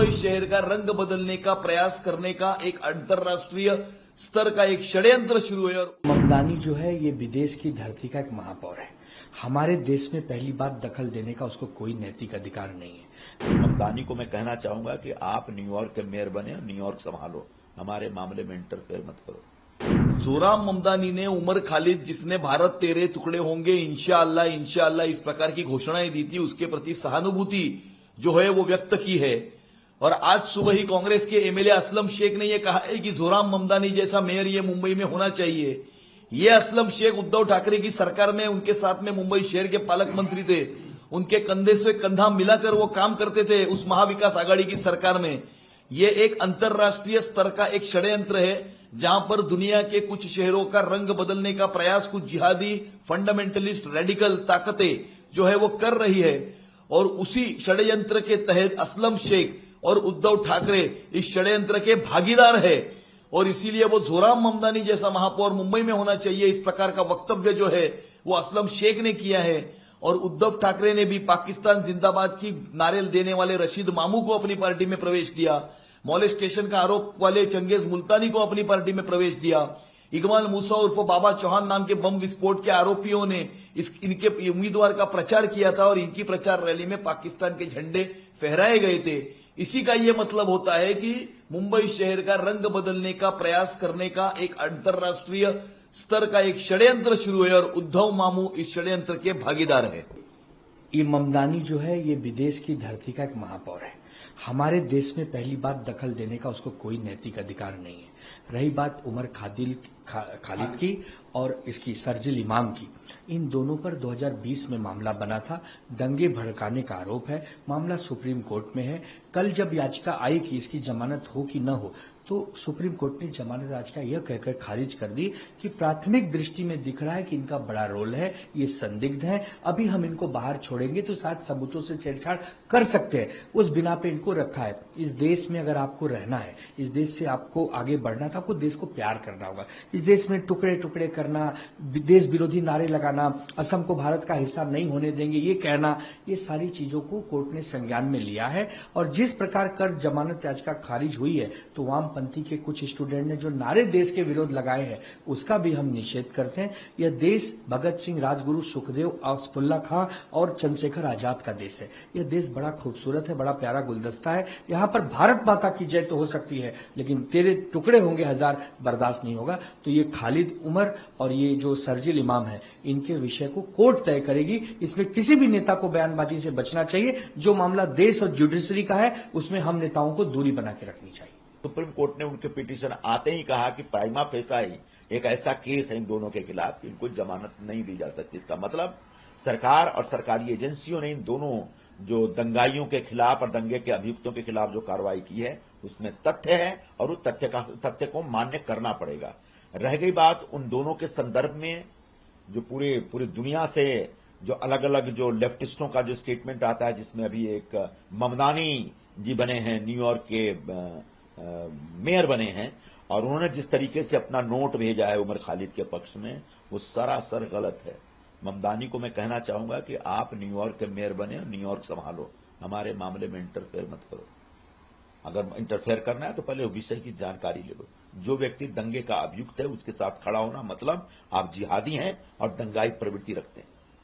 मुंबई शहर का रंग बदलने का प्रयास करने का एक अंतर्राष्ट्रीय स्तर का एक षड्यंत्र शुरू है। और ममदानी जो है ये विदेश की धरती का एक महापौर है। हमारे देश में पहली बात दखल देने का उसको कोई नैतिक अधिकार नहीं है। ममदानी को मैं कहना चाहूंगा कि आप न्यूयॉर्क के मेयर बने, न्यूयॉर्क संभालो, हमारे मामले में इंटरफेयर मत करो। जोराम ममदानी ने उमर खालिद, जिसने भारत तेरे टुकड़े होंगे इंशाअल्लाह इंशाअल्लाह इस प्रकार की घोषणाएं दी थी, उसके प्रति सहानुभूति जो है वो व्यक्त की है। और आज सुबह ही कांग्रेस के एमएलए असलम शेख ने यह कहा है कि जोराम ममदानी जैसा मेयर ये मुंबई में होना चाहिए। ये असलम शेख उद्धव ठाकरे की सरकार में उनके साथ में मुंबई शहर के पालक मंत्री थे, उनके कंधे से कंधा मिलाकर वो काम करते थे उस महाविकास आघाड़ी की सरकार में। ये एक अंतर्राष्ट्रीय स्तर का एक षड्यंत्र है जहां पर दुनिया के कुछ शहरों का रंग बदलने का प्रयास कुछ जिहादी फंडामेंटलिस्ट रेडिकल ताकतें जो है वो कर रही है। और उसी षड्यंत्र के तहत असलम शेख और उद्धव ठाकरे इस षड्यंत्र के भागीदार है। और इसीलिए वो जोराम ममदानी जैसा महापौर मुंबई में होना चाहिए, इस प्रकार का वक्तव्य जो है वो असलम शेख ने किया है। और उद्धव ठाकरे ने भी पाकिस्तान जिंदाबाद की नारे देने वाले रशीद मामू को अपनी पार्टी में प्रवेश दिया, मॉलेस्टेशन का आरोप वाले चंगेज मुल्तानी को अपनी पार्टी में प्रवेश दिया। इकबाल मूसा उर्फ बाबा चौहान नाम के बम विस्फोट के आरोपियों ने इनके उम्मीदवार का प्रचार किया था और इनकी प्रचार रैली में पाकिस्तान के झंडे फहराए गए थे। इसी का यह मतलब होता है कि मुंबई शहर का रंग बदलने का प्रयास करने का एक अंतर्राष्ट्रीय स्तर का एक षड्यंत्र शुरू है और उद्धव मामू इस षड्यंत्र के भागीदार है। ये ममदानी जो है ये विदेश की धरती का एक महापौर है। हमारे देश में पहली बात दखल देने का उसको कोई नैतिक अधिकार नहीं है। रही बात उमर खालिद की और इसकी शर्जिल इमाम की, इन दोनों पर 2020 में मामला बना था, दंगे भड़काने का आरोप है, मामला सुप्रीम कोर्ट में है। कल जब याचिका आई कि इसकी जमानत हो कि न हो, तो सुप्रीम कोर्ट ने जमानत याचिका यह कहकर खारिज कर दी कि प्राथमिक दृष्टि में दिख रहा है कि इनका बड़ा रोल है, ये संदिग्ध हैं, अभी हम इनको बाहर छोड़ेंगे तो साथ सबूतों से छेड़छाड़ कर सकते हैं, उस बिना पे इनको रखा है। इस देश में अगर आपको रहना है, इस देश से आपको आगे बढ़ना है तो आपको देश को प्यार करना होगा। इस देश में टुकड़े टुकड़े करना, देश विरोधी नारे लगाना, असम को भारत का हिस्सा नहीं होने देंगे ये कहना, ये सारी चीजों को कोर्ट ने संज्ञान में लिया है। और जिस प्रकार कर जमानत याचिका खारिज हुई है तो वामपंथी के कुछ स्टूडेंट ने जो नारे देश के विरोध लगाए हैं उसका भी हम निषेध करते हैं। यह देश भगत सिंह, राजगुरु, सुखदेव, असफुल्ला खां और चंद्रशेखर आजाद का देश है। यह देश बड़ा खूबसूरत है, बड़ा प्यारा गुलदस्ता है। यहाँ पर भारत माता की जय तो हो सकती है लेकिन तेरे टुकड़े होंगे हजार बर्दाश्त नहीं होगा। तो ये खालिद उमर और ये जो शर्जिल इमाम है इनके विषय को कोर्ट तय करेगी। इसमें किसी भी नेता को बयानबाजी से बचना चाहिए। जो मामला देश और जुडिशरी का है उसमें हम नेताओं को दूरी बना के रखनी चाहिए। सुप्रीम कोर्ट ने उनके पिटीशन आते ही कहा कि प्राइमा फेसा ही एक ऐसा केस है इन दोनों के खिलाफ कि इनको जमानत नहीं दी जा सकती। इसका मतलब सरकार और सरकारी एजेंसियों ने इन दोनों जो दंगाइयों के खिलाफ और दंगे के अभियुक्तों के खिलाफ जो कार्रवाई की है उसमें तथ्य है और उस तथ्य को मान्य करना पड़ेगा। रह गई बात उन दोनों के संदर्भ में जो पूरी दुनिया से जो अलग अलग जो लेफ्टिस्टों का जो स्टेटमेंट आता है, जिसमें अभी एक ममदानी जी बने हैं, न्यूयॉर्क के मेयर बने हैं, और उन्होंने जिस तरीके से अपना नोट भेजा है उमर खालिद के पक्ष में वो सरासर गलत है। ममदानी को मैं कहना चाहूंगा कि आप न्यूयॉर्क के मेयर बने, न्यूयॉर्क संभालो, हमारे मामले में इंटरफेयर मत करो। अगर इंटरफेयर करना है तो पहले विषय की जानकारी ले लो। जो व्यक्ति दंगे का अभियुक्त है उसके साथ खड़ा होना मतलब आप जिहादी हैं और दंगाई प्रवृत्ति रखते हैं।